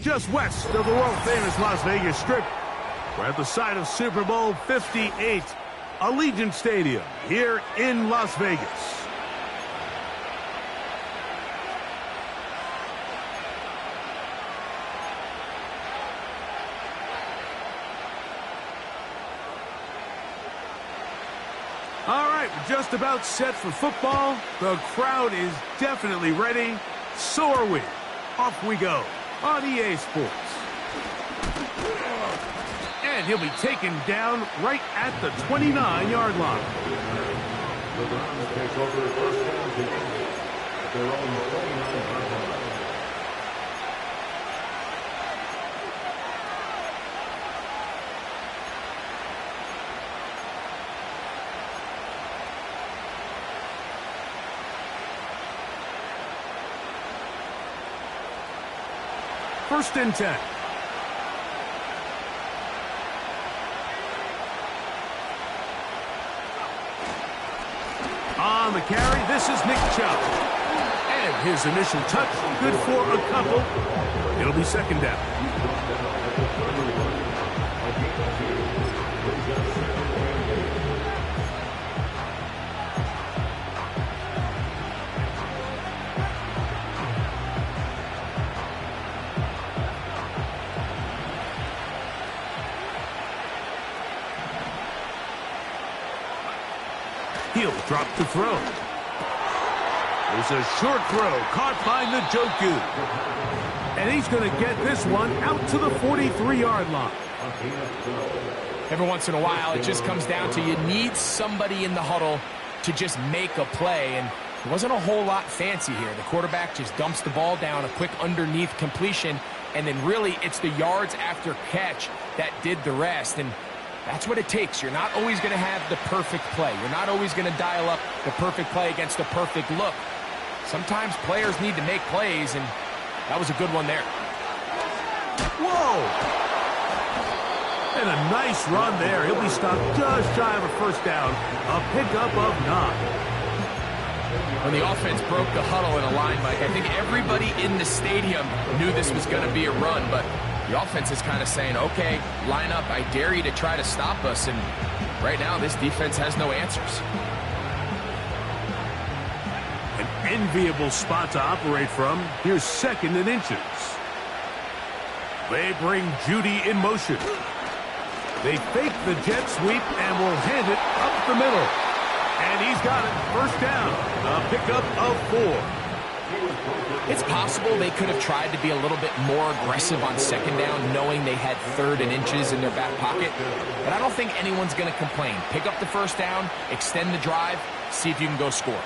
just west of the world-famous Las Vegas Strip. We're at the site of Super Bowl 58, Allegiant Stadium here in Las Vegas. All right, we're just about set for football. The crowd is definitely ready. So are we. Off we go on EA Sports. And he'll be taken down right at the 29-yard line. The Browns take over first down at their own 29-yard line. First and 10. On the carry, this is Nick Chubb. And his initial touch, good for a couple. It'll be second down. He'll drop to throw. There's a short throw caught by Njoku. And he's going to get this one out to the 43-yard line. Every once in a while, it just comes down to you need somebody in the huddle to just make a play. And it wasn't a whole lot fancy here. The quarterback just dumps the ball down, a quick underneath completion, and then really it's the yards after catch that did the rest. And that's what it takes. You're not always going to have the perfect play. You're not always going to dial up the perfect play against the perfect look. Sometimes players need to make plays, and that was a good one there. Whoa! And a nice run there. He'll be stopped just shy of a first down. A pickup of 9. When the offense broke the huddle in a line, Mike, I think everybody in the stadium knew this was going to be a run, but the offense is kind of saying, okay, line up, I dare you to try to stop us. And right now, this defense has no answers. An enviable spot to operate from. Here's second and inches. They bring Judy in motion. They fake the jet sweep and will hand it up the middle. And he's got it. First down. A pickup of 4. It's possible they could have tried to be a little bit more aggressive on second down, knowing they had third and inches in their back pocket. But I don't think anyone's going to complain. Pick up the first down, extend the drive, see if you can go score.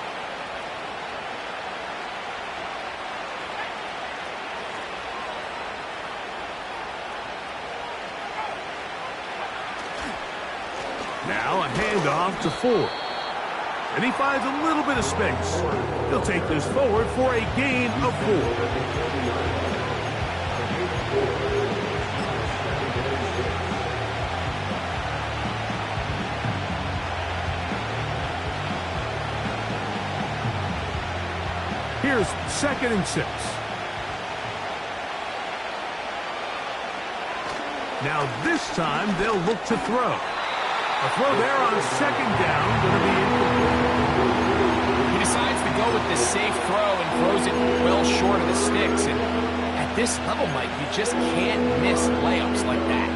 Now a handoff to Ford. And he finds a little bit of space. He'll take this forward for a gain of 4. Here's second and 6. Now this time they'll look to throw. A throw there on second down, going to be incomplete. He decides to go with the safe throw and throws it well short of the sticks. And at this level, Mike, you just can't miss layups like that.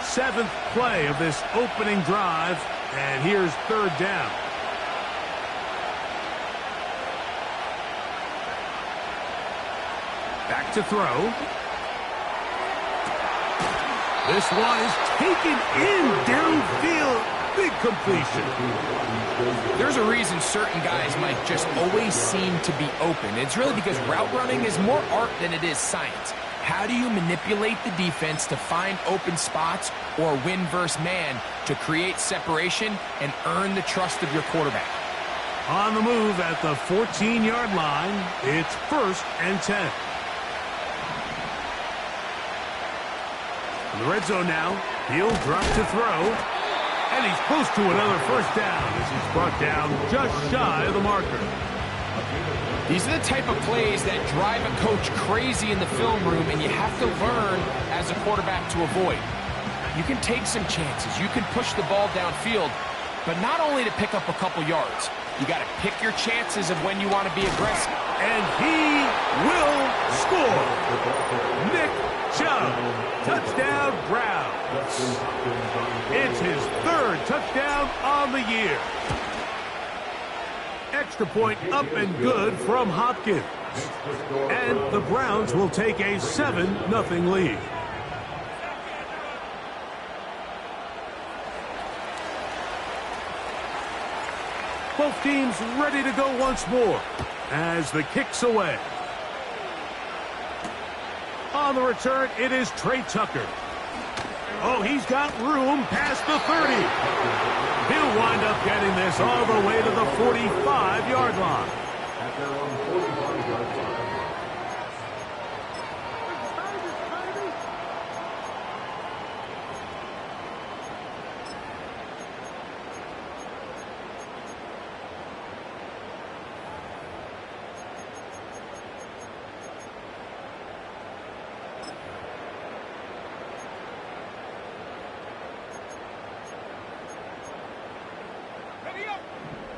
7th play of this opening drive, and here's third down. Back to throw. This one is taken in downfield. Big completion. There's a reason certain guys might just always seem to be open. It's really because route running is more art than it is science. How do you manipulate the defense to find open spots or win versus man to create separation and earn the trust of your quarterback? On the move at the 14-yard line, it's first and 10. In the red zone now, he'll drop to throw, and he's close to another first down as he's brought down just shy of the marker. These are the type of plays that drive a coach crazy in the film room, and you have to learn as a quarterback to avoid. You can take some chances. You can push the ball downfield, but not only to pick up a couple yards. You got to pick your chances of when you want to be aggressive. And he will score. Nick Chubb, touchdown Browns. It's his third touchdown on the year. Extra point up and good from Hopkins. And the Browns will take a 7-0 lead. Both teams ready to go once more as the kick's away. On the return, it is Trey Tucker. Oh, he's got room past the 30. He'll wind up getting this all the way to the 45-yard line. At their own 45-yard line.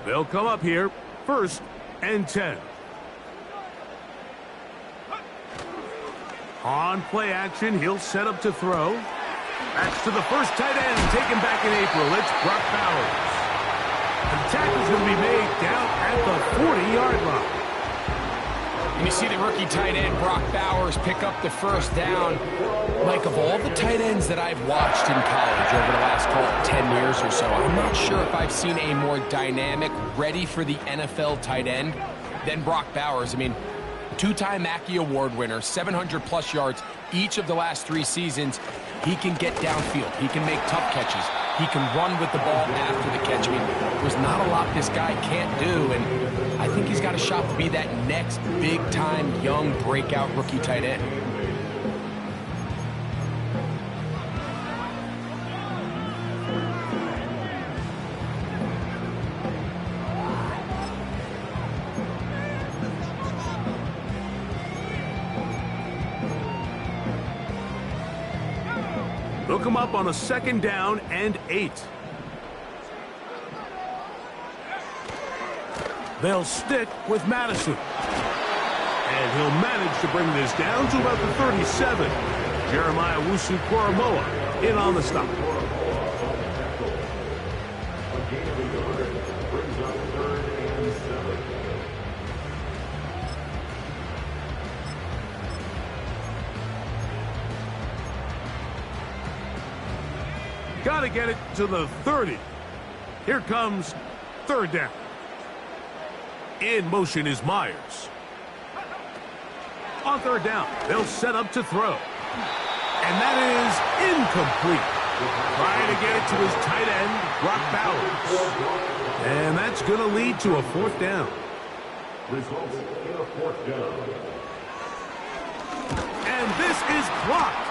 They'll come up here, 1st and 10. On play action, he'll set up to throw. That's to the first tight end taken back in April. It's Brock Bowers. The tackle's going to be made down at the 40-yard line. And you see the rookie tight end, Brock Bowers, pick up the first down. Mike, of all the tight ends that I've watched in college over the last, call it 10 years or so, I'm not sure if I've seen a more dynamic, ready for the NFL tight end than Brock Bowers. I mean, two-time Mackey Award winner, 700-plus yards each of the last 3 seasons. He can get downfield. He can make tough catches. He can run with the ball after the catch. I mean, there's not a lot this guy can't do, and I think he's got a shot to be that next big-time, young, breakout rookie tight end. They'll come up on a 2nd down and 8. They'll stick with Madison. And he'll manage to bring this down to about the 37. Jeremiah Wusu-Koramoah in on the stop. Got to get it to the 30. Here comes 3rd down. In motion is Myers. On 3rd down, they'll set up to throw. And that is incomplete. Trying to get it to his tight end, Brock Bowers. And that's going to lead to a 4th down. Results in a 4th down. And this is blocked.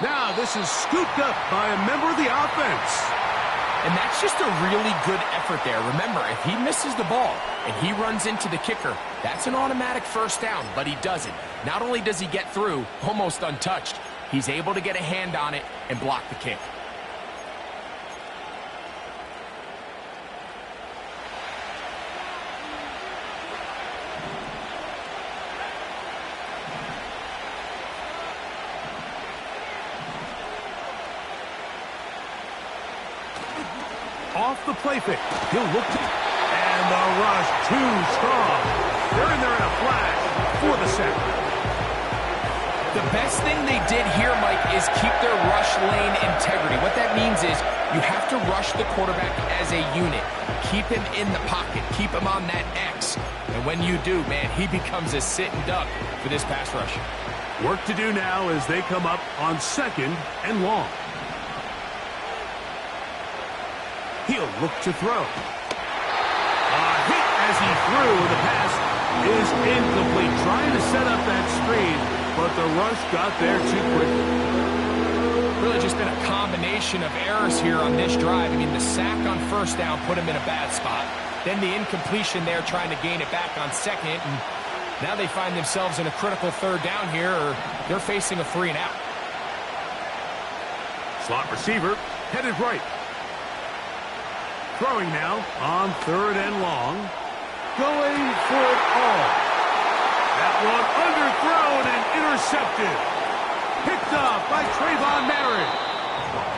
Now this is scooped up by a member of the offense. And that's just a really good effort there. Remember, if he misses the ball and he runs into the kicker, that's an automatic 1st down, but he doesn't. Not only does he get through, almost untouched, he's able to get a hand on it and block the kick. Off the play fake. He'll look to... And the rush too strong. They're in there in a flash for the sack. The best thing they did here, Mike, is keep their rush lane integrity. What that means is you have to rush the quarterback as a unit. Keep him in the pocket. Keep him on that X. And when you do, man, he becomes a sitting duck for this pass rush. Work to do now as they come up on 2nd and long. He'll look to throw. A hit as he threw. The pass is incomplete. Trying to set up that screen, but the rush got there too quickly. Really just been a combination of errors here on this drive. I mean, the sack on 1st down put him in a bad spot. then the incompletion there trying to gain it back on second, and now they find themselves in a critical third down here, or they're facing a 3 and out. Slot receiver headed right. Throwing now on 3rd and long. Going for it all. That one underthrown and intercepted. Picked up by Trayvon Merritt.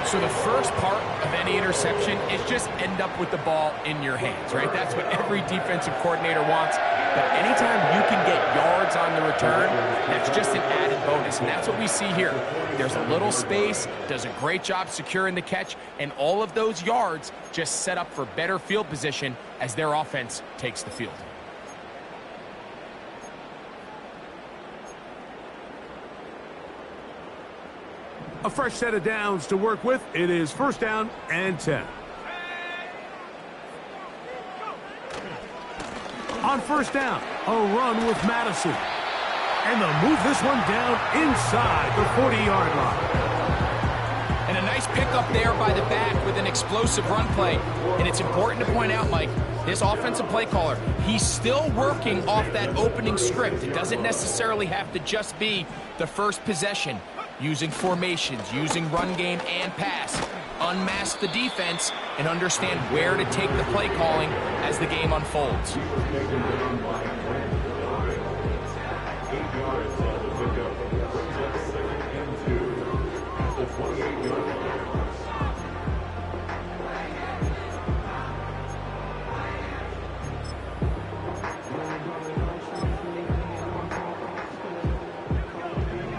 So the first part of any interception is just end up with the ball in your hands, right? That's what every defensive coordinator wants. But anytime you can get yards on the return, that's just an added bonus. And that's what we see here. There's a little space, does a great job securing the catch, and all of those yards just set up for better field position as their offense takes the field. A fresh set of downs to work with. It is 1st down and 10. On 1st down, a run with Madison. And they'll move this one down inside the 40-yard line. And a nice pickup there by the back with an explosive run play. And it's important to point out, Mike, this offensive play caller, he's still working off that opening script. It doesn't necessarily have to just be the first possession. Using formations, using run game and pass. Unmask the defense and understand where to take the play calling as the game unfolds.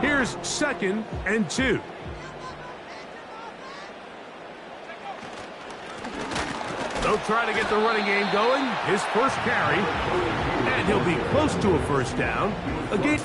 Here's 2nd and 2. They'll try to get the running game going. His first carry. And he'll be close to a 1st down. Again.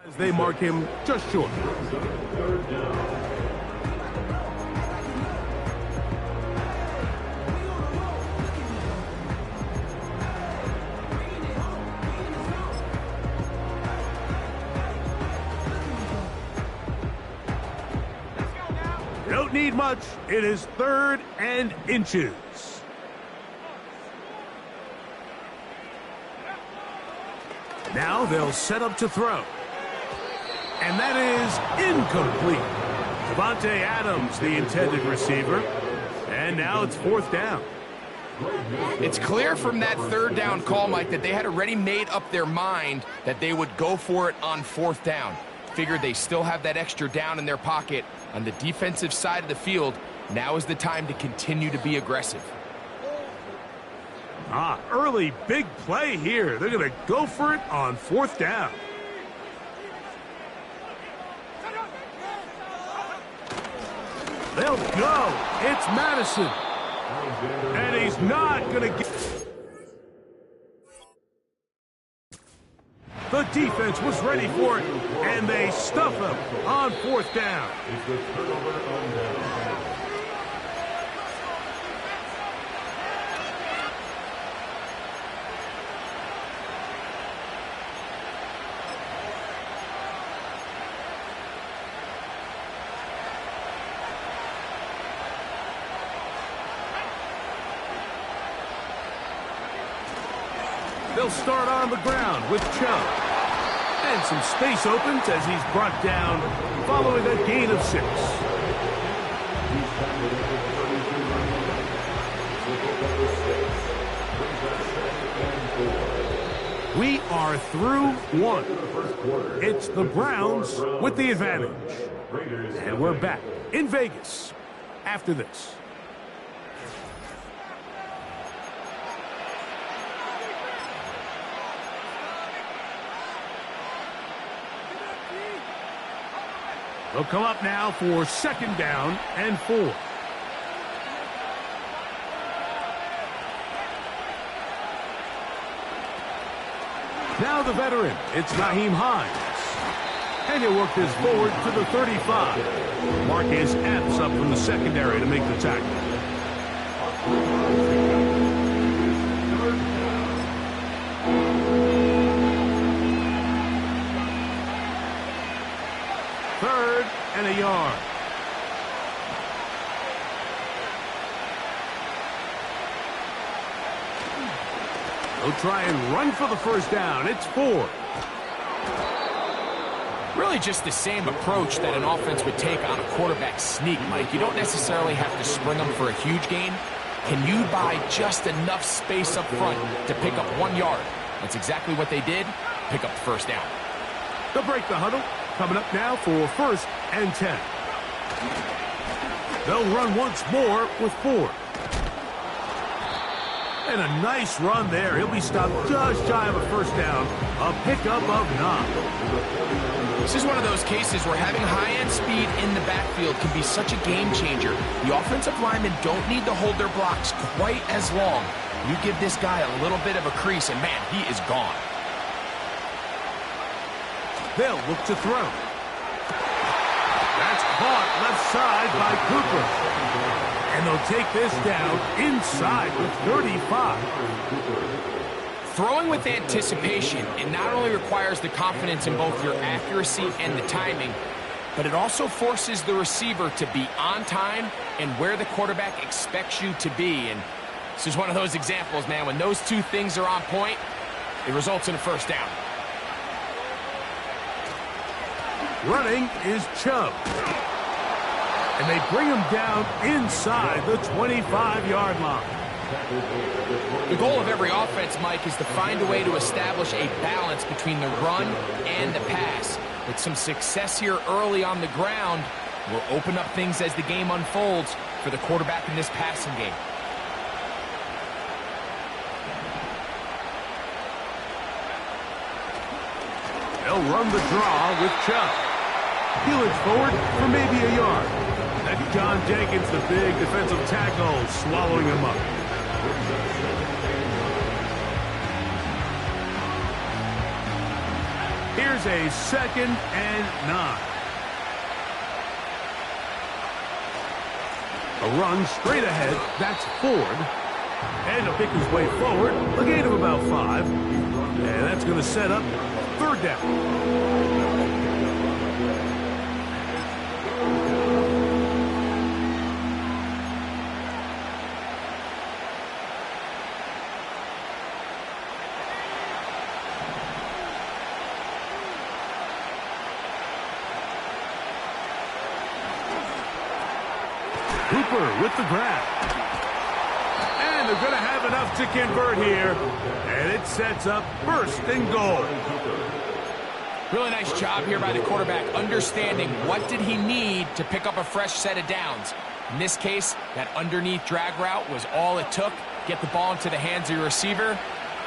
As they mark him just short. Don't need much. It is 3rd and inches. Now they'll set up to throw. And that is incomplete. Devontae Adams, the intended receiver. And now it's 4th down. It's clear from that 3rd down call, Mike, that they had already made up their mind that they would go for it on 4th down. Figured they still have that extra down in their pocket on the defensive side of the field. Now is the time to continue to be aggressive. Early big play here. They're going to go for it on 4th down. They'll go. It's Madison. And he's not going to get... The defense was ready for it, and they stuff him on 4th down. They'll start on the ground with Chubb. And some space opens as he's brought down following a gain of 6. We are through 1. It's the Browns with the advantage. And we're back in Vegas after this. They'll come up now for 2nd down and 4. Now the veteran, it's Nyheim Hines. And he'll work this forward to the 35. Marcus Epps up from the secondary to make the tackle. Third and a yard. They'll try and run for the 1st down. It's 4. Really just the same approach that an offense would take on a quarterback sneak, Mike. You don't necessarily have to spring them for a huge gain. Can you buy just enough space up front to pick up 1 yard? That's exactly what they did. Pick up the 1st down. They'll break the huddle. Coming up now for 1st and 10. They'll run once more with 4. And a nice run there. He'll be stopped just shy of a 1st down. A pickup of 9. This is one of those cases where having high-end speed in the backfield can be such a game changer. The offensive linemen don't need to hold their blocks quite as long. You give this guy a little bit of a crease, and man, he is gone. They'll look to throw. That's caught left side by Cooper. And they'll take this down inside with 35. Throwing with anticipation, it not only requires the confidence in both your accuracy and the timing, but it also forces the receiver to be on time and where the quarterback expects you to be. And this is one of those examples, man. When those two things are on point, it results in a 1st down. Running is Chubb. And they bring him down inside the 25-yard line. The goal of every offense, Mike, is to find a way to establish a balance between the run and the pass. With some success here early on the ground, will open up things as the game unfolds for the quarterback in this passing game. They'll run the draw with Chubb. Heelan's forward for maybe a yard. That's John Jenkins, the big defensive tackle, swallowing him up. Here's a 2nd and 9. A run straight ahead. That's Ford. And he'll pick his way forward. A gain of about 5. And that's going to set up 3rd down. Cooper with the grab. And they're going to have enough to convert here. And it sets up 1st and goal. Really nice job here by the quarterback, understanding what did he need to pick up a fresh set of downs. In this case, that underneath drag route was all it took. Get the ball into the hands of your receiver,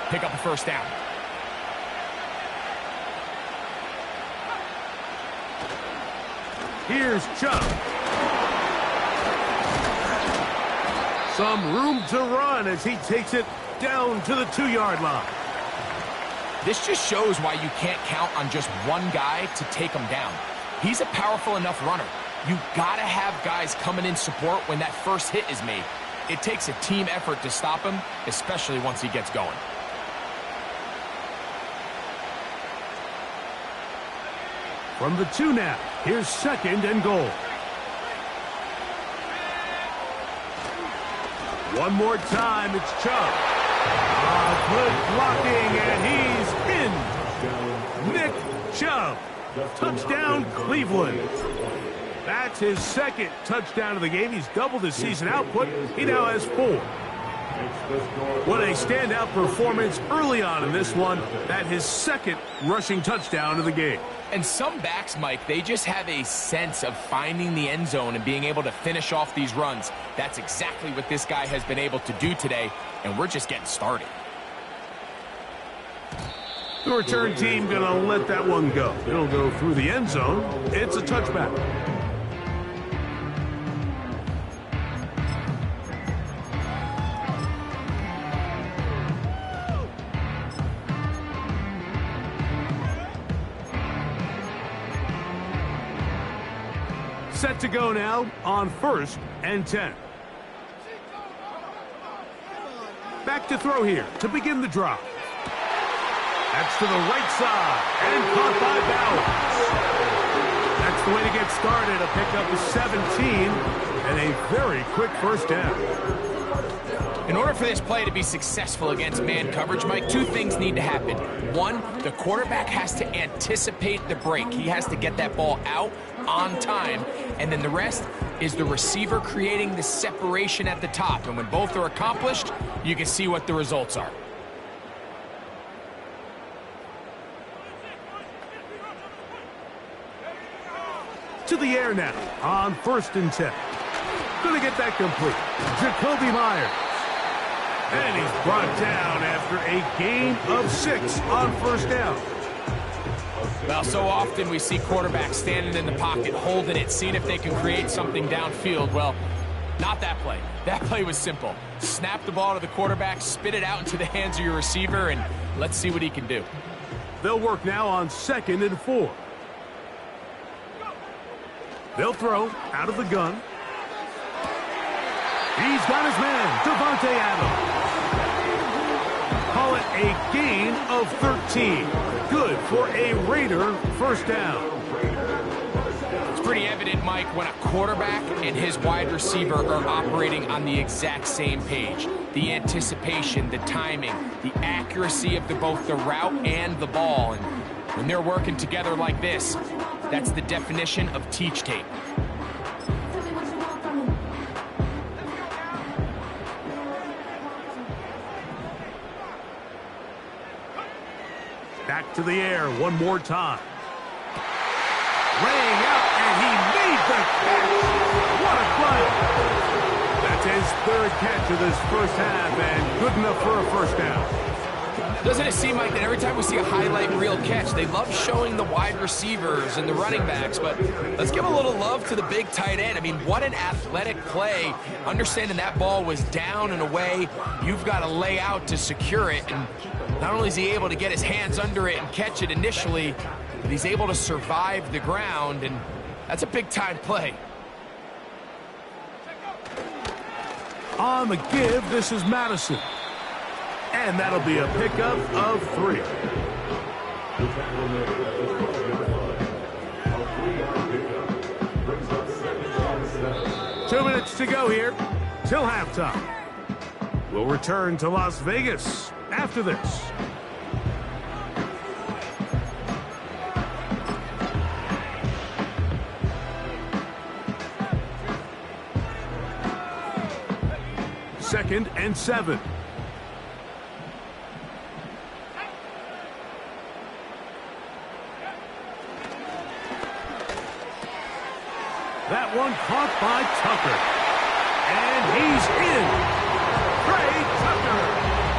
pick up a 1st down. Here's Chubb. Some room to run as he takes it down to the 2-yard line. This just shows why you can't count on just one guy to take him down. He's a powerful enough runner. You gotta have guys coming in support when that first hit is made. It takes a team effort to stop him, especially once he gets going. From the 2 now, here's 2nd and goal. One more time, it's Chubb. Good blocking, and he's in. Nick Chubb. Touchdown, Cleveland. That's his second touchdown of the game. He's doubled his season output. He now has 4. What a standout performance early on in this one. That his second rushing touchdown of the game. And some backs, Mike, they just have a sense of finding the end zone and being able to finish off these runs. That's exactly what this guy has been able to do today, and we're just getting started. The return team going to let that one go. It'll go through the end zone. It's a touchback. Set to go now on 1st and 10. Back to throw here to begin the drive. That's to the right side and caught by Bowers. That's the way to get started. A pickup of 17 and a very quick first down. In order for this play to be successful against man coverage, Mike, 2 things need to happen. 1, the quarterback has to anticipate the break. He has to get that ball out on time. And then the rest is the receiver creating the separation at the top. And when both are accomplished, you can see what the results are. To the air now on 1st and 10. Going to get that complete. Jacoby Myers. And he's brought down after a gain of 6 on 1st down. Well, so often we see quarterbacks standing in the pocket, holding it, seeing if they can create something downfield. Well, not that play. That play was simple. Snap the ball to the quarterback, spit it out into the hands of your receiver, and let's see what he can do. They'll work now on 2nd and 4. They'll throw out of the gun. He's got his man, Devontae Adams. Call it a gain of 13. Good for a Raider first down. It's pretty evident, Mike, when a quarterback and his wide receiver are operating on the exact same page. The anticipation, the timing, the accuracy of both the route and the ball. And when they're working together like this, that's the definition of teach tape. Back to the air one more time. Laying out, and he made the catch. What a play. That's his 3rd catch of this first half, and good enough for a first down. Doesn't it seem like that every time we see a highlight reel catch, they love showing the wide receivers and the running backs, but let's give a little love to the big tight end. I mean, what an athletic play. Understanding that ball was down and away, you've got to lay out to secure it, and not only is he able to get his hands under it and catch it initially, but he's able to survive the ground, and that's a big-time play. On the give, this is Madison. And that'll be a pickup of 3. 2 minutes to go here till halftime. We'll return to Las Vegas after this. Second and 7. That one caught by Tucker. And he's in. Trey Tucker.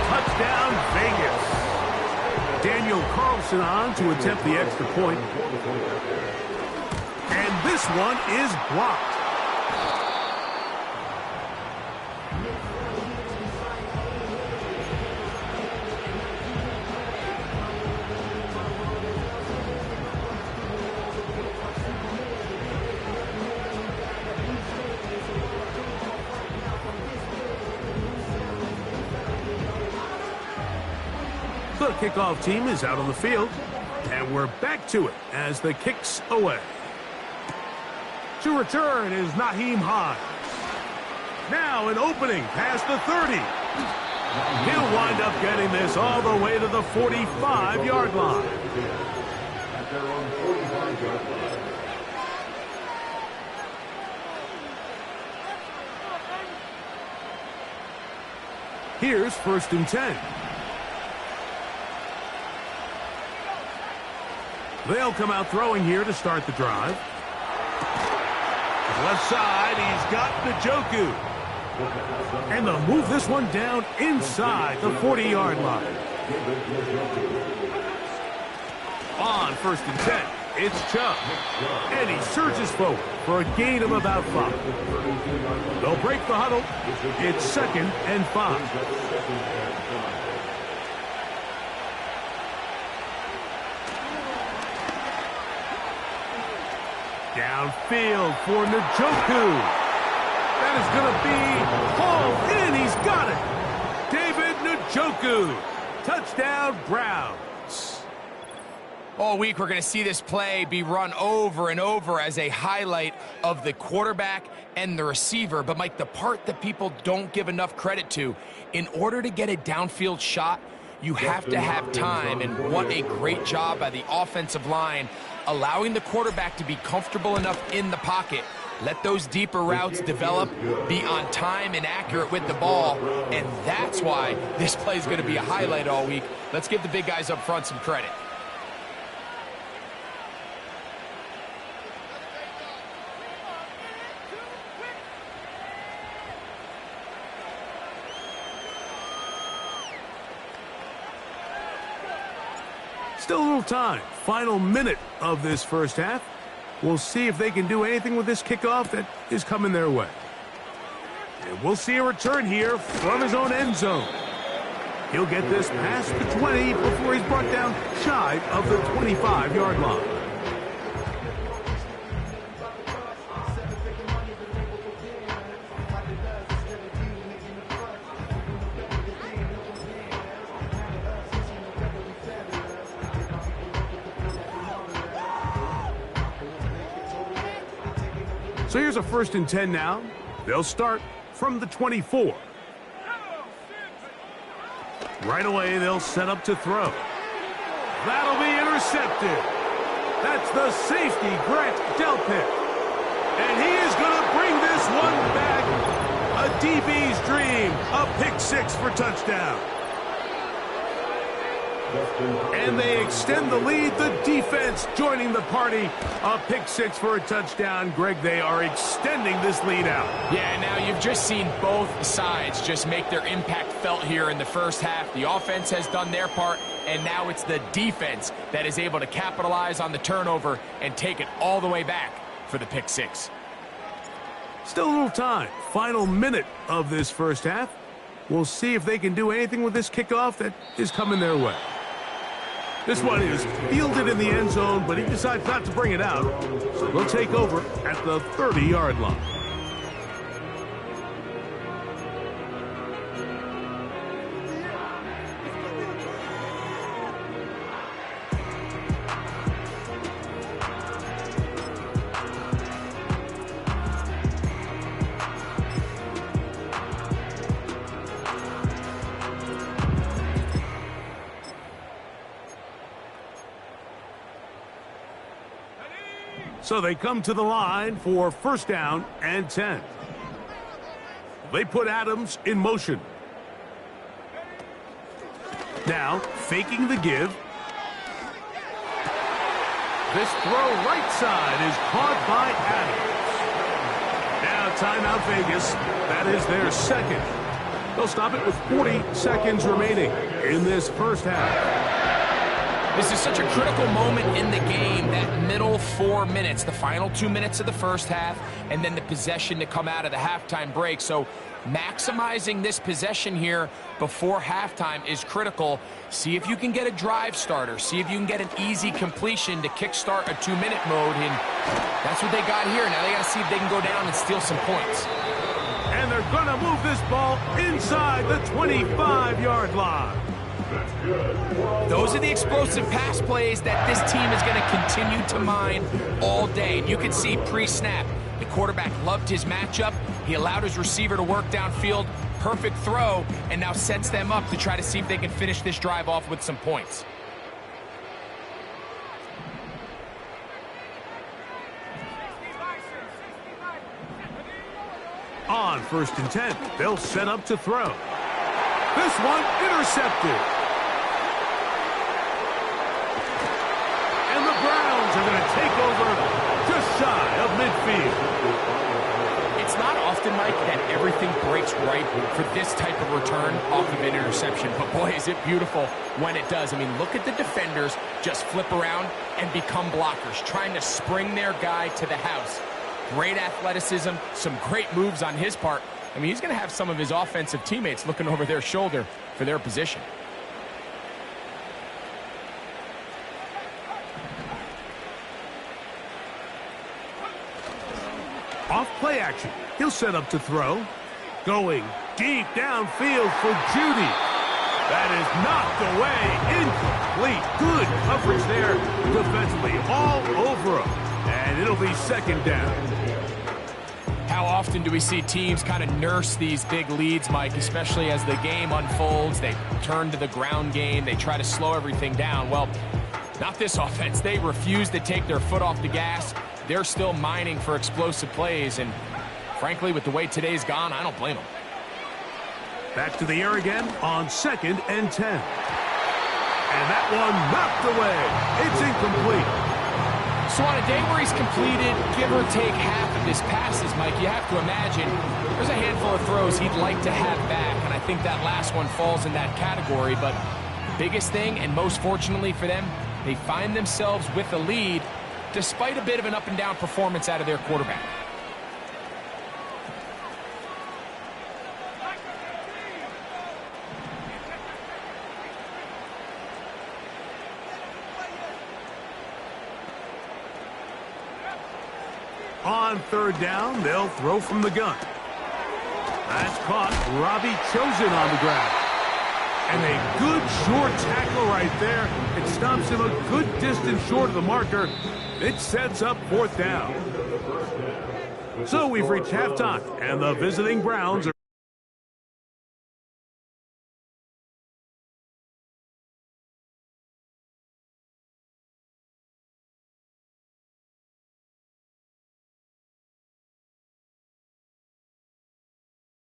Touchdown, Vegas. Daniel Carlson on to attempt the extra point. And this one is blocked. The kickoff team is out on the field, and we're back to it as the kick's away. To return is Naheem Hines. Now an opening past the 30. He'll wind up getting this all the way to the 45-yard line. At their own 45-yard line. Here's 1st and 10. They'll come out throwing here to start the drive. Left side, he's got Njoku. And they'll move this one down inside the 40-yard line. On 1st and 10, it's Chubb. And he surges forward for a gain of about 5. They'll break the huddle. It's 2nd and 5. Downfield for Njoku. That is going to be hauled in. He's got it. David Njoku. Touchdown, Browns. All week, we're going to see this play be run over and over as a highlight of the quarterback and the receiver. But, Mike, the part that people don't give enough credit to, in order to get a downfield shot, you have to have time. And what a great job by the offensive line, allowing the quarterback to be comfortable enough in the pocket. Let those deeper routes develop, be on time and accurate with the ball, and that's why this play is going to be a highlight all week. Let's give the big guys up front some credit. Still a little time. Final minute of this first half. We'll see if they can do anything with this kickoff that is coming their way. And we'll see a return here from his own end zone. He'll get this past the 20 before he's brought down shy of the 25-yard line. So here's a 1st and 10 now. They'll start from the 24. Right away, they'll set up to throw. That'll be intercepted. That's the safety, Grant Delpit. And he is going to bring this one back. A DB's dream. A pick 6 for touchdown. And they extend the lead. The defense joining the party. A pick 6 for a touchdown. Greg, they are extending this lead out. Yeah, now you've just seen both sides just make their impact felt here in the first half. The offense has done their part, and now it's the defense that is able to capitalize on the turnover and take it all the way back for the pick 6. Still a little time. Final minute of this first half. We'll see if they can do anything with this kickoff that is coming their way. This one is fielded in the end zone, but he decides not to bring it out. So they'll take over at the 30-yard line. So they come to the line for 1st down and 10. They put Adams in motion. Now, faking the give. This throw right side is caught by Adams. Now, timeout Vegas. That is their 2nd. They'll stop it with 40 seconds remaining in this first half. This is such a critical moment in the game, that middle 4 minutes, the final 2 minutes of the first half, and then the possession to come out of the halftime break. So maximizing this possession here before halftime is critical. See if you can get a drive starter. See if you can get an easy completion to kickstart a 2-minute mode. And that's what they got here. Now they got to see if they can go down and steal some points. And they're going to move this ball inside the 25-yard line. Those are the explosive pass plays that this team is going to continue to mine all day. And you can see pre-snap, the quarterback loved his matchup. He allowed his receiver to work downfield perfect throw and now sets them up to try to see if they can finish this drive off with some points. On 1st and 10, they'll set up to throw. This one intercepted. And the Browns are going to take over just shy of midfield. It's not often, Mike, that everything breaks right for this type of return off of an interception. But boy, is it beautiful when it does. I mean, look at the defenders just flip around and become blockers, trying to spring their guy to the house. Great athleticism, some great moves on his part. I mean, he's going to have some of his offensive teammates looking over their shoulder for their position. Off play action. He'll set up to throw. Going deep downfield for Judy. That is knocked away. Incomplete. Good coverage there defensively all over him. And it'll be 2nd down. How often do we see teams kind of nurse these big leads, Mike, especially as the game unfolds? They turn to the ground game. They try to slow everything down. Well, not this offense. They refuse to take their foot off the gas. They're still mining for explosive plays. And frankly, with the way today's gone, I don't blame them. Back to the air again on 2nd and 10. And that one knocked away. It's incomplete. So on a day where he's completed, give or take half of his passes, Mike, you have to imagine there's a handful of throws he'd like to have back, and I think that last one falls in that category. But the biggest thing, and most fortunately for them, they find themselves with a lead despite a bit of an up-and-down performance out of their quarterback. On 3rd down, they'll throw from the gun. That's caught. Robbie Chosen on the ground. And a good short tackle right there. It stops him a good distance short of the marker. It sets up 4th down. So we've reached halftime, and the visiting Browns are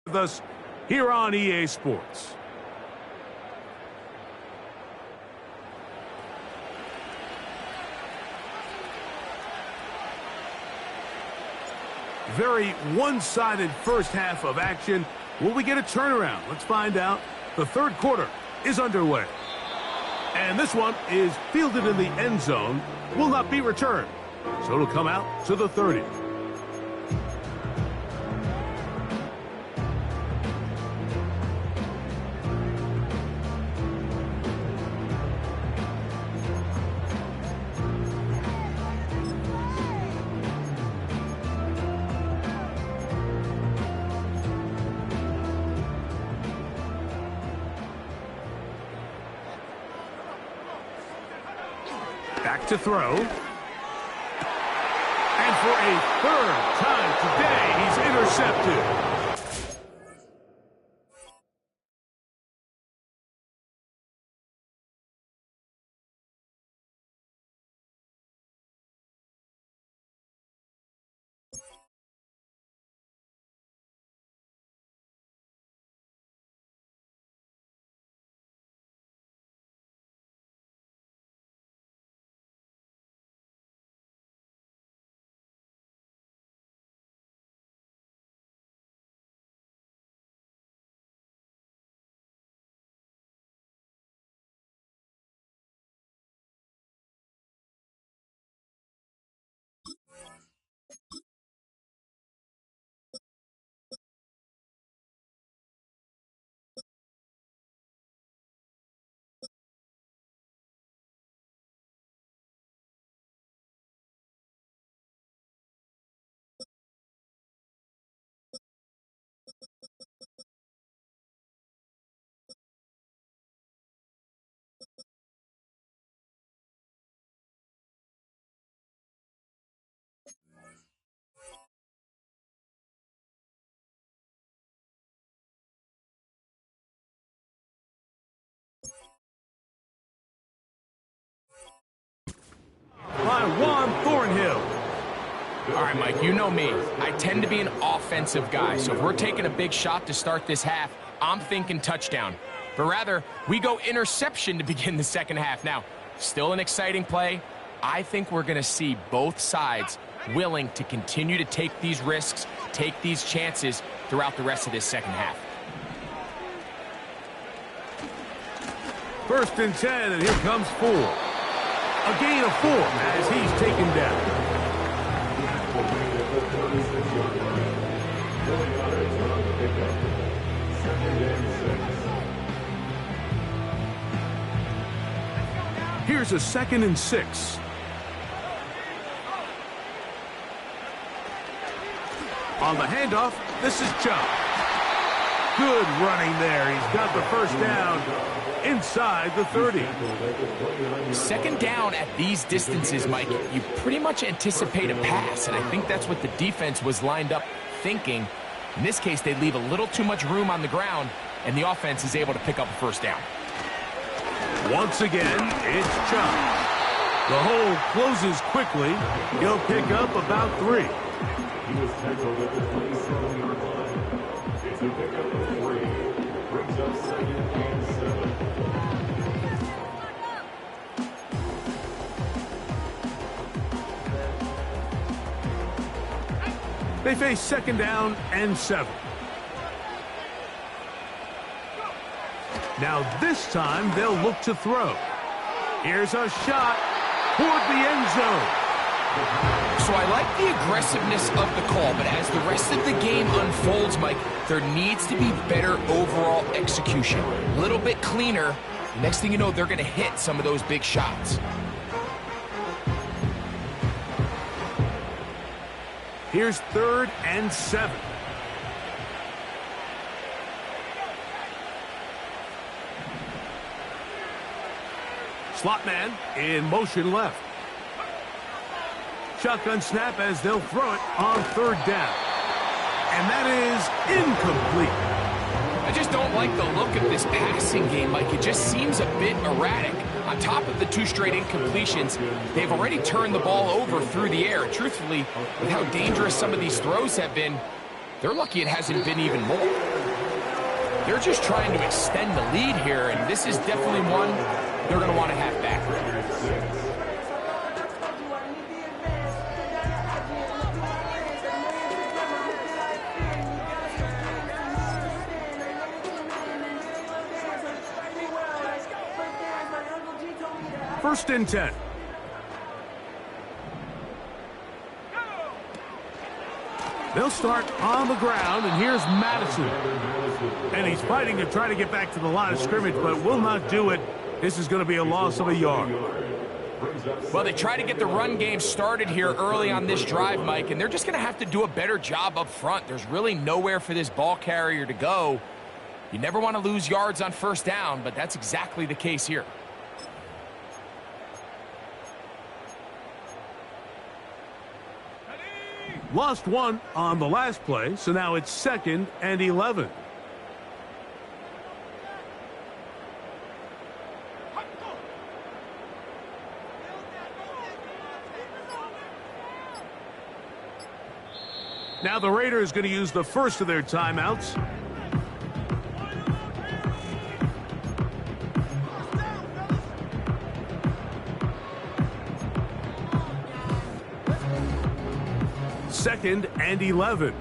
with us here on EA Sports. Very one-sided first half of action. Will we get a turnaround? Let's find out. The 3rd quarter is underway. And this one is fielded in the end zone. Will not be returned. So it'll come out to the 30. Back to throw. And for a 3rd time today, he's intercepted. by Juan Thornhill. All right, Mike, you know me. I tend to be an offensive guy, so if we're taking a big shot to start this half, I'm thinking touchdown. But rather, we go interception to begin the second half. Now, still an exciting play. I think we're going to see both sides willing to continue to take these risks, take these chances throughout the rest of this second half. 1st and 10, and here comes 4. A gain of 4 as he's taken down. Here's a 2nd and 6. On the handoff, this is Chubb. Good running there. He's got the first down inside the 30. 2nd down at these distances, Mike, you pretty much anticipate a pass, and I think that's what the defense was lined up thinking. In this case, they leave a little too much room on the ground, and the offense is able to pick up a first down. Once again, it's Chubb. The hole closes quickly. He'll pick up about 3. He was tackled at the 27-yard line. It's a pickup of 3. Brings up 2nd and 7. They face 2nd down and 7. Now this time they'll look to throw. Here's a shot toward the end zone. So I like the aggressiveness of the call, but as the rest of the game unfolds, Mike, there needs to be better overall execution. A little bit cleaner. Next thing you know, they're going to hit some of those big shots. Here's 3rd and 7. Slot man in motion left. Shotgun snap as they'll throw it on 3rd down. And that is incomplete. I just don't like the look of this passing game, Mike. It just seems a bit erratic. On top of the 2 straight incompletions, they've already turned the ball over through the air. Truthfully, with how dangerous some of these throws have been, they're lucky it hasn't been even more. They're just trying to extend the lead here, and this is definitely one they're going to want to have back. First and 10. They'll start on the ground, and here's Madison. And he's fighting to try to get back to the line of scrimmage, but will not do it. This is going to be a loss of a yard. Well, they try to get the run game started here early on this drive, Mike, and they're just going to have to do a better job up front. There's really nowhere for this ball carrier to go. You never want to lose yards on 1st down, but that's exactly the case here. Lost 1 on the last play, so now it's 2nd and 11. Now the Raiders going to use the first of their timeouts. Second and 11.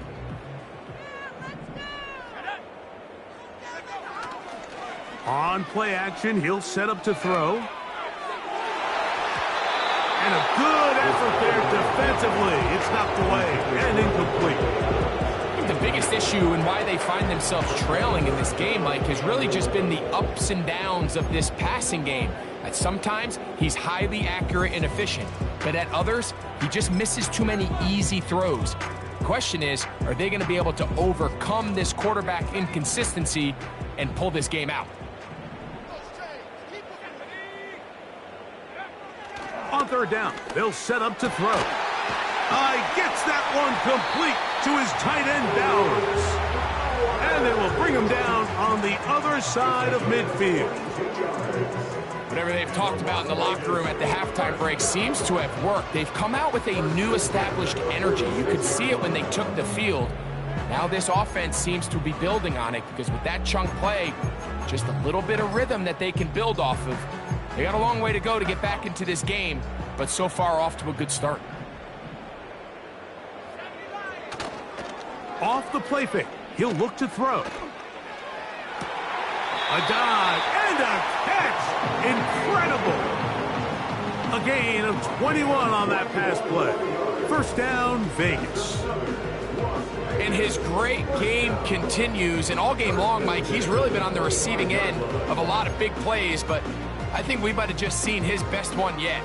On play action, he'll set up to throw. And a good effort there defensively. It's knocked away and incomplete. I think the biggest issue and why they find themselves trailing in this game, Mike, has really just been the ups and downs of this passing game. At sometimes, he's highly accurate and efficient, but at others, he just misses too many easy throws. The question is, are they going to be able to overcome this quarterback inconsistency and pull this game out? On 3rd down, they'll set up to throw. Gets that one complete to his tight end Bowers. And they will bring him down on the other side of midfield. Whatever they've talked about in the locker room at the halftime break seems to have worked. They've come out with a new established energy. You could see it when they took the field. Now this offense seems to be building on it because with that chunk play, just a little bit of rhythm that they can build off of. They got a long way to go to get back into this game, but so far off to a good start. Off the play fake, he'll look to throw. A dive and a catch. Incredible. A gain of 21 on that pass play. First down, Vegas. And his great game continues, and all game long, Mike, he's really been on the receiving end of a lot of big plays, but I think we might have just seen his best one yet.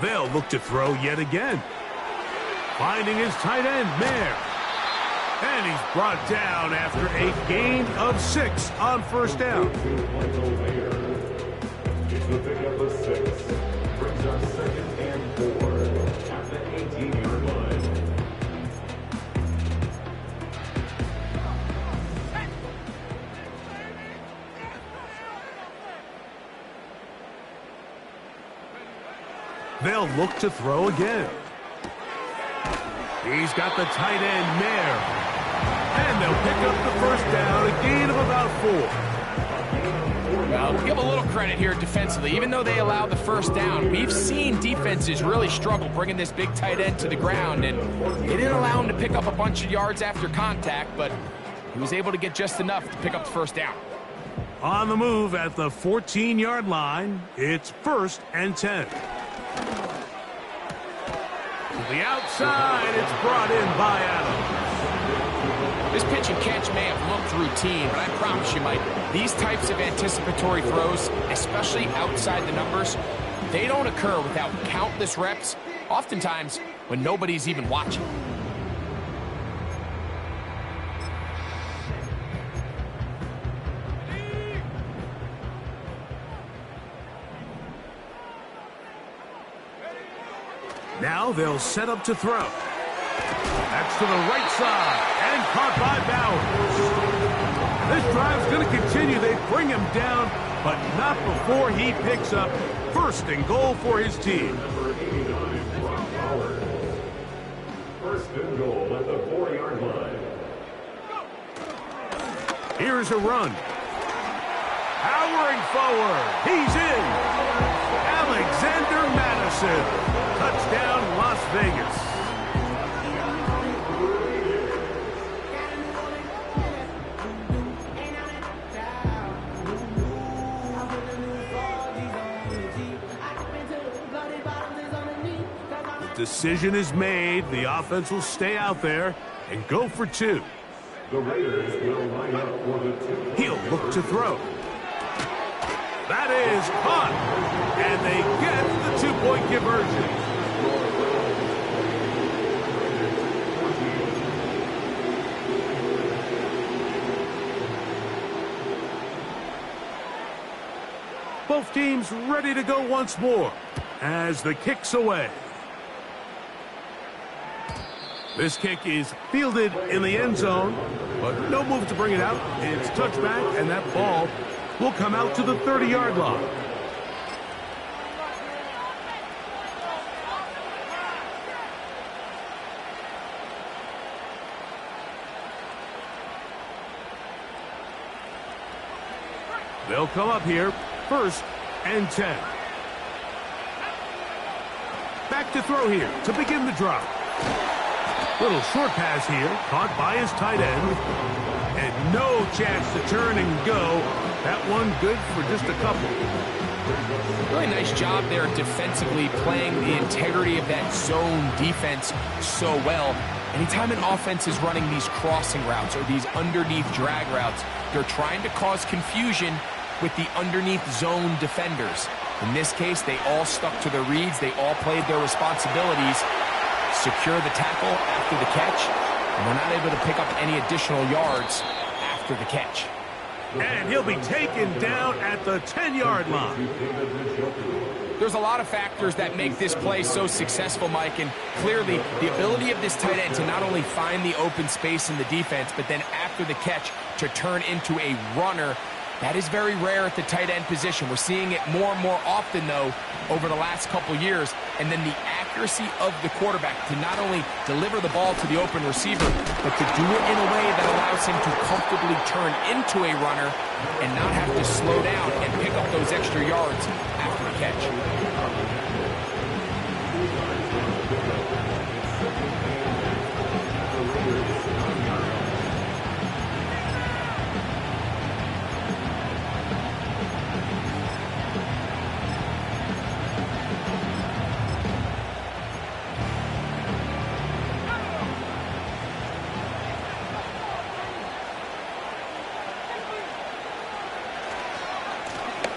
They'll look to throw yet again. Finding his tight end, Mayer. And he's brought down after a gain of 6 on first down. It's the pickup of 6. Brings up 2nd and 4 at the 18-yard line. They'll look to throw again. He's got the tight end, Mayer. And they'll pick up the first down, a gain of about 4. Well, give a little credit here defensively. Even though they allow the first down, we've seen defenses really struggle bringing this big tight end to the ground, and they didn't allow him to pick up a bunch of yards after contact, but he was able to get just enough to pick up the first down. On the move at the 14-yard line, it's 1st and 10. To the outside, it's brought in by Adams. This pitch and catch may have looked routine, but I promise you, Mike, these types of anticipatory throws, especially outside the numbers, they don't occur without countless reps, oftentimes when nobody's even watching. Now they'll set up to throw. That's to the right side and caught by Bowers. This drive's going to continue. They bring him down, but not before he picks up 1st and goal for his team. Number 89, Brock Bowers. 1st and goal at the 4-yard line. Here's a run. Powering forward. He's in. Alexander Madison. Touchdown, Las Vegas. The decision is made. The offense will stay out there and go for 2. The Raiders will line up for the 2. He'll look to throw. That is caught. And they get the 2-point conversion. Both teams ready to go once more as the kick's away. This kick is fielded in the end zone, but no move to bring it out. It's touchback, and that ball will come out to the 30-yard line. They'll come up here, 1st and 10. Back to throw here to begin the drive. Little short pass here, caught by his tight end. And no chance to turn and go. That one good for just a couple. Really nice job there defensively, playing the integrity of that zone defense so well. Anytime an offense is running these crossing routes or these underneath drag routes, they're trying to cause confusion with the underneath zone defenders. In this case, they all stuck to their reads. They all played their responsibilities. Secure the tackle after the catch, and they're not able to pick up any additional yards after the catch. And he'll be taken down at the 10-yard line. There's a lot of factors that make this play so successful, Mike, and clearly the ability of this tight end to not only find the open space in the defense, but then after the catch to turn into a runner. That is very rare at the tight end position. We're seeing it more and more often, though, over the last couple years. And then the accuracy of the quarterback to not only deliver the ball to the open receiver, but to do it in a way that allows him to comfortably turn into a runner and not have to slow down and pick up those extra yards after the catch.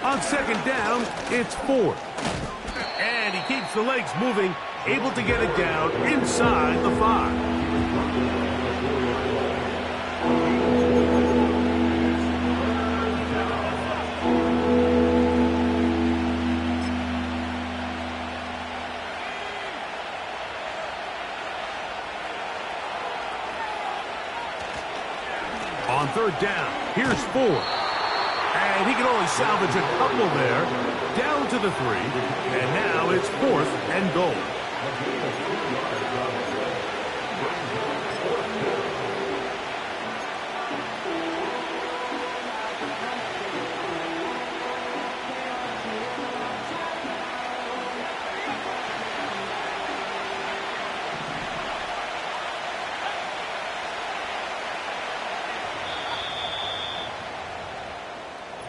On second down, it's 4th. And he keeps the legs moving, able to get it down inside the 5. On third down, here's 4. And he can only salvage a couple there. Down to the 3. And now it's 4th and goal.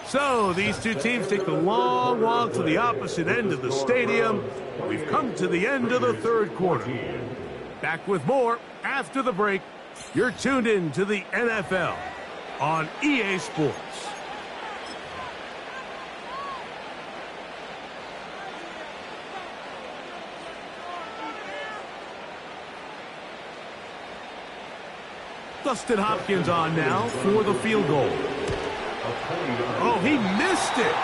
So these two teams take the long walk to the opposite end of the stadium. We've come to the end of the third quarter. Back with more after the break. You're tuned in to the NFL on EA Sports. Dustin Hopkins on now for the field goal. Oh, he missed it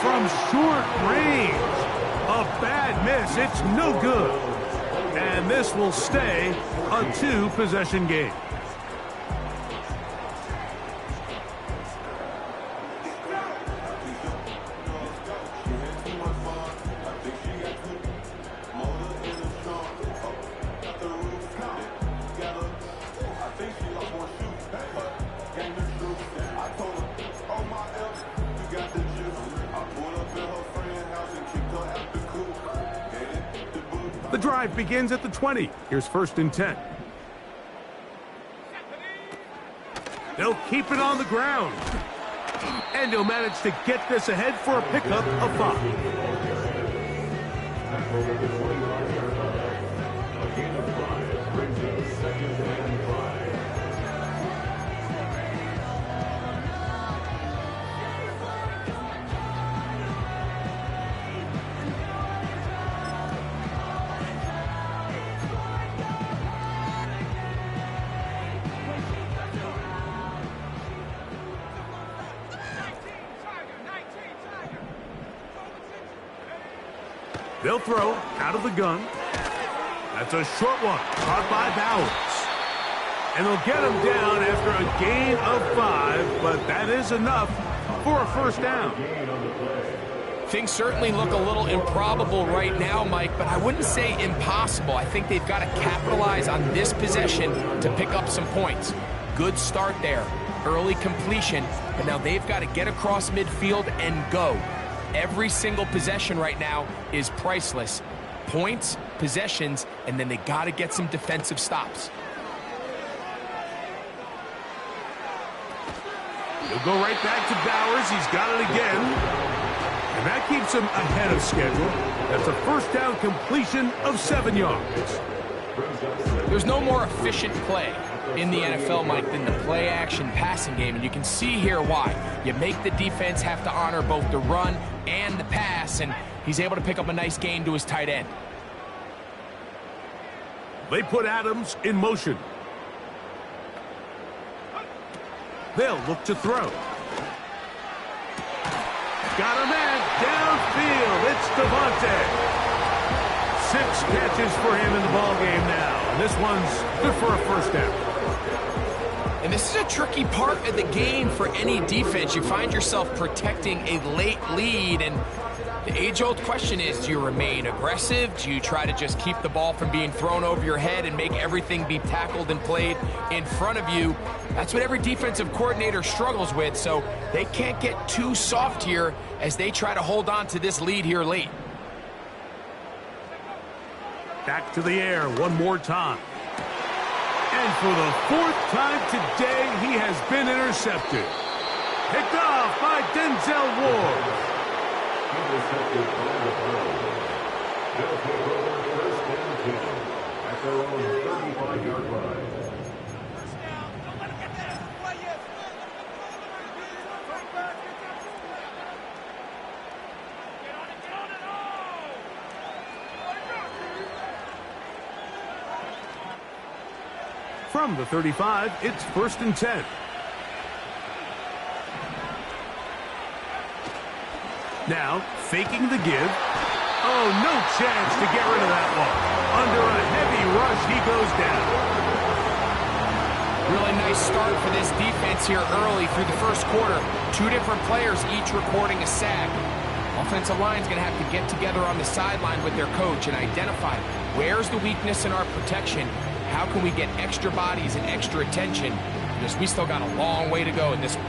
from short range. A bad miss. It's no good. And this will stay a 2-possession game. The drive begins at the 20. Here's 1st and 10. They'll keep it on the ground. And he'll manage to get this ahead for a pickup of 5. They'll throw out of the gun. That's a short one, caught by Bowers. And they'll get him down after a gain of 5, but that is enough for a 1st down. Things certainly look a little improbable right now, Mike, but I wouldn't say impossible. I think they've got to capitalize on this possession to pick up some points. Good start there. Early completion, but now they've got to get across midfield and go. Every single possession right now is priceless. Points, possessions, and then they got to get some defensive stops. He'll go right back to Bowers. He's got it again. And that keeps him ahead of schedule. That's a 1st down completion of 7 yards. There's no more efficient play in the NFL, Mike, than the play-action passing game, and you can see here why. You make the defense have to honor both the run and the pass, and he's able to pick up a nice gain to his tight end. They put Adams in motion. They'll look to throw. Got a man downfield. It's Devontae. 6 catches for him in the ballgame now. And this one's good for a first down. And this is a tricky part of the game for any defense. You find yourself protecting a late lead, and the age-old question is, do you remain aggressive? Do you try to just keep the ball from being thrown over your head and make everything be tackled and played in front of you? That's what every defensive coordinator struggles with, so they can't get too soft here as they try to hold on to this lead here late. Back to the air one more time. And for the 4th time today, he has been intercepted. Picked off by Denzel Ward. Intercepted by the Browns. They'll take over first and 10 at their own 35-yard line. From the 35, it's 1st and 10. Now, faking the give. Oh, no chance to get rid of that one. Under a heavy rush, he goes down. Really nice start for this defense here early through the first quarter. 2 different players each recording a sack. Offensive line's going to have to get together on the sideline with their coach and identify where's the weakness in our protection. How can we get extra bodies and extra attention? Because we still got a long way to go in this one.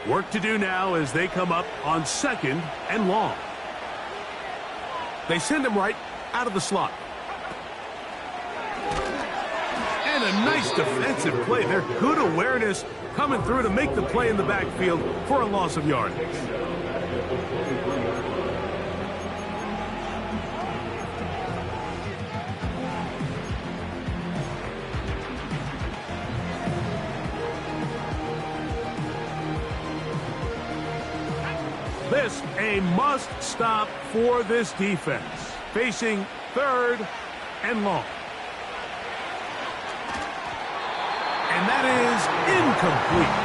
Work to do now as they come up on 2nd and long. They send him right out of the slot. And a nice defensive play there. Good awareness coming through to make the play in the backfield for a loss of yardage. This a must-stop for this defense. Facing 3rd and long. And that is incomplete.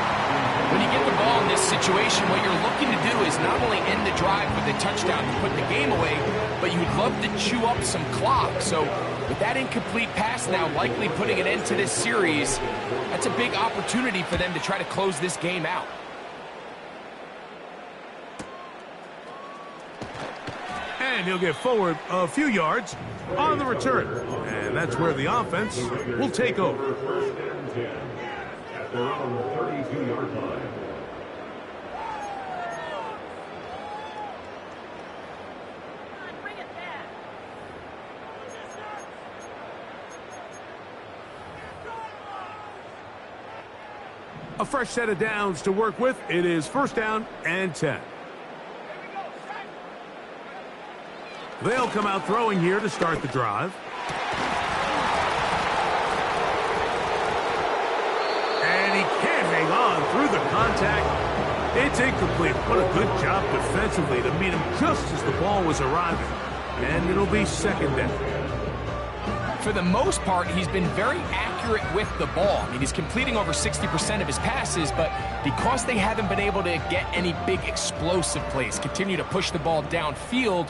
When you get the ball in this situation, what you're looking to do is not only end the drive with a touchdown to put the game away, but you'd love to chew up some clock. So with that incomplete pass now likely putting an end to this series, that's a big opportunity for them to try to close this game out. And he'll get forward a few yards on the return. And that's where the offense will take over. First and 10 at their own 32-yard line. A fresh set of downs to work with. It is 1st down and 10. They'll come out throwing here to start the drive. And he can't hang on through the contact. It's incomplete. What a good job defensively to meet him just as the ball was arriving. And it'll be 2nd down. For the most part, he's been very accurate with the ball. I mean, he's completing over 60% of his passes, but because they haven't been able to get any big explosive plays, continue to push the ball downfield,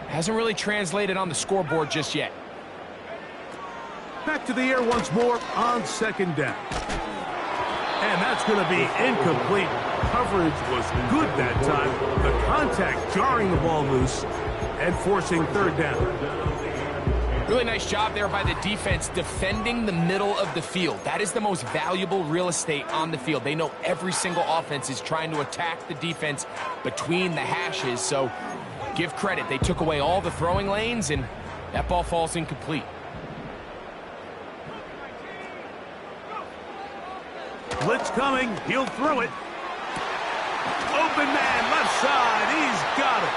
hasn't really translated on the scoreboard just yet. Back to the air once more on 2nd down. And that's going to be incomplete. Coverage was good that time. The contact jarring the ball loose and forcing 3rd down. Really nice job there by the defense defending the middle of the field. That is the most valuable real estate on the field. They know every single offense is trying to attack the defense between the hashes, so give credit. They took away all the throwing lanes, and that ball falls incomplete. Blitz coming. He'll throw it. Open man, left side. He's got it.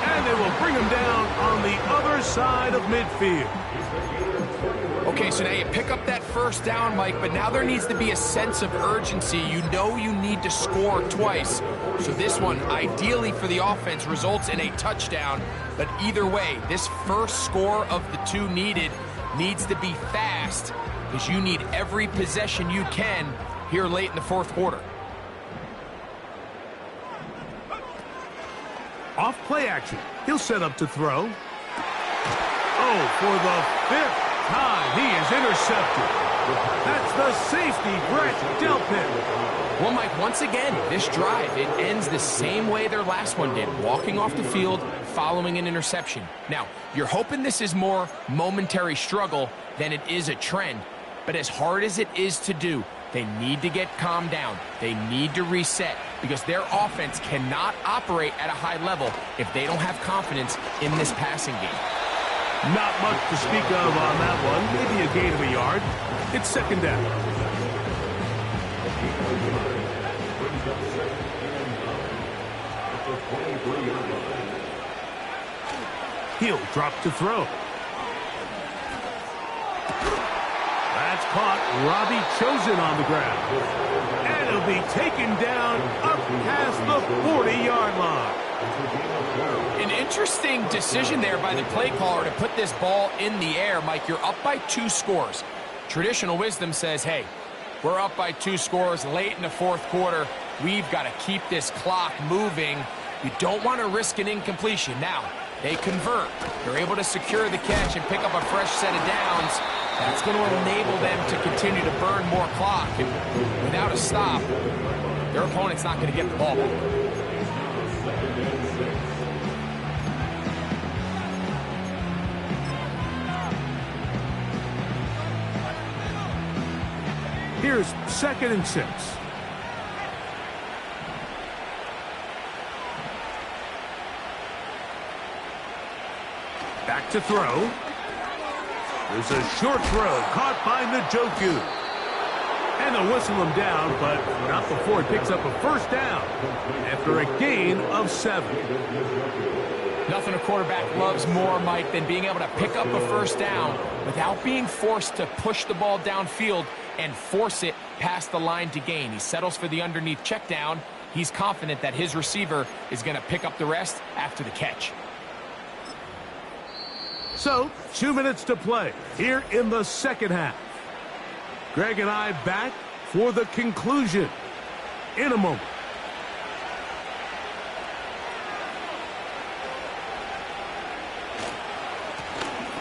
And they will bring him down on the other side of midfield. Okay, so now you pick up that 1st down, Mike, but now there needs to be a sense of urgency. You know you need to score twice. So this one, ideally for the offense, results in a touchdown. But either way, this first score of the 2 needed needs to be fast because you need every possession you can here late in the fourth quarter. Off play action. He'll set up to throw. Oh, for the 5th time, he is intercepted. That's the safety Brett Delpit. Well, Mike, once again, this drive, it ends the same way their last one did, walking off the field following an interception. Now, you're hoping this is more momentary struggle than it is a trend, but as hard as it is to do, they need to get calmed down. They need to reset because their offense cannot operate at a high level if they don't have confidence in this passing game. Not much to speak of on that one. Maybe a gain of a yard. It's second down. He'll drop to throw. That's caught. Robbie Chosen on the ground. And it'll be taken down up past the 40-yard line. An interesting decision there by the play caller to put this ball in the air. Mike, you're up by 2 scores. Traditional wisdom says, hey, we're up by 2 scores late in the fourth quarter. We've got to keep this clock moving. You don't want to risk an incompletion. Now, they convert. They're able to secure the catch and pick up a fresh set of downs. That's going to enable them to continue to burn more clock. And without a stop, their opponent's not going to get the ball back. Here's 2nd and 6. Back to throw. There's a short throw caught by Njoku. And they'll whistle him down, but not before he picks up a first down after a gain of 7. Nothing a quarterback loves more, Mike, than being able to pick up a first down without being forced to push the ball downfield and force it past the line to gain. He settles for the underneath check down. He's confident that his receiver is going to pick up the rest after the catch. So, 2 minutes to play here in the second half. Greg and I back for the conclusion in a moment.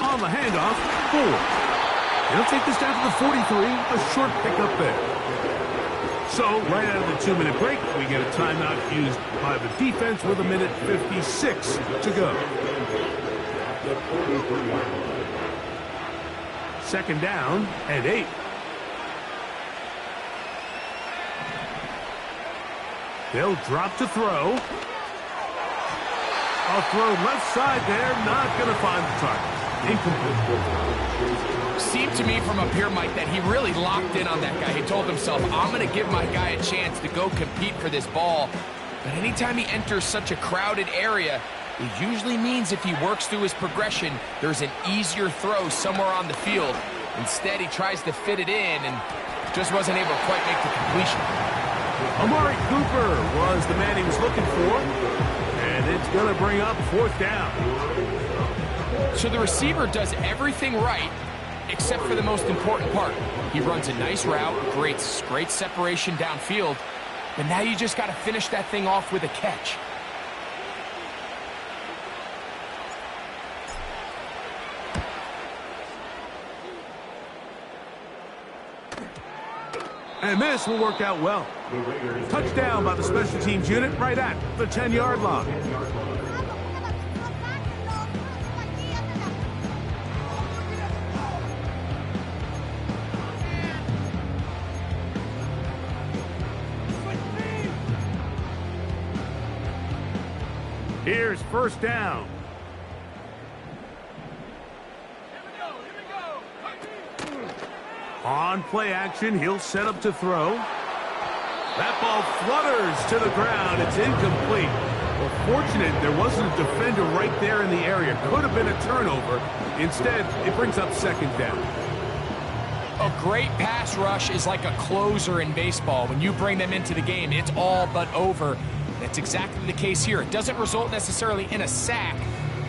On the handoff, Ford. He'll take this down to the 43, a short pickup there. So, right out of the 2-minute break, we get a timeout used by the defense with 1:56 to go. Second down and 8. They'll drop to throw. A throw left side there, not going to find the target. Incomplete. Seemed to me from up here, Mike, that he really locked in on that guy. He told himself, I'm going to give my guy a chance to go compete for this ball. But anytime he enters such a crowded area, it usually means if he works through his progression, there's an easier throw somewhere on the field. Instead, he tries to fit it in and just wasn't able to quite make the completion. Amari Cooper was the man he was looking for, and it's going to bring up 4th down. So the receiver does everything right, except for the most important part. He runs a nice route, great separation downfield, but now you just got to finish that thing off with a catch. And this will work out well. Touchdown by the special teams unit right at the 10-yard line. Here's first down. On play action, he'll set up to throw. That ball flutters to the ground. It's incomplete. Well, fortunate there wasn't a defender right there in the area. Could have been a turnover. Instead, it brings up second down. A great pass rush is like a closer in baseball. When you bring them into the game, it's all but over. That's exactly the case here. It doesn't result necessarily in a sack,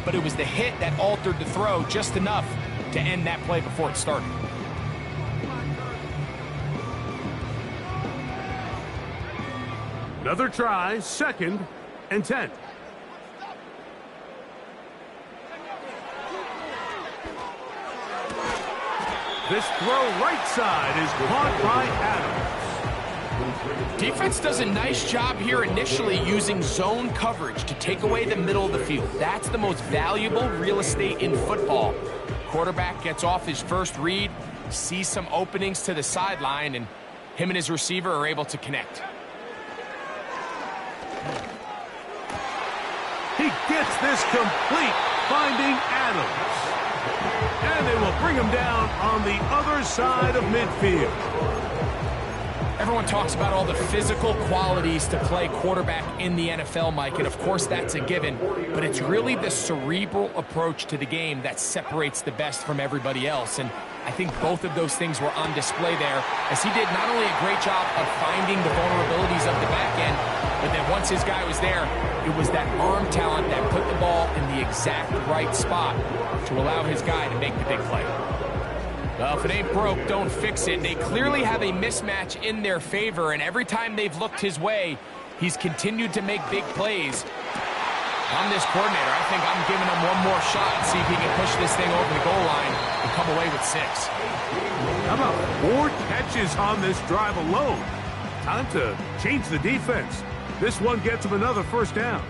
but it was the hit that altered the throw just enough to end that play before it started. Another try, 2nd and 10. This throw right side is caught by Adams. Defense does a nice job here initially using zone coverage to take away the middle of the field. That's the most valuable real estate in football. Quarterback gets off his first read, sees some openings to the sideline, and him and his receiver are able to connect. He gets this complete, finding Adams. And they will bring him down on the other side of midfield. Everyone talks about all the physical qualities to play quarterback in the NFL, Mike, and of course that's a given, but it's really the cerebral approach to the game that separates the best from everybody else, and I think both of those things were on display there, as he did not only a great job of finding the vulnerabilities of the back end, but then once his guy was there, it was that arm talent that put the ball in the exact right spot to allow his guy to make the big play. Well, if it ain't broke, don't fix it. They clearly have a mismatch in their favor, and every time they've looked his way, he's continued to make big plays. I'm this coordinator. I think I'm giving him one more shot and see if he can push this thing over the goal line and come away with 6. How about 4 catches on this drive alone? Time to change the defense. This one gets him another first down.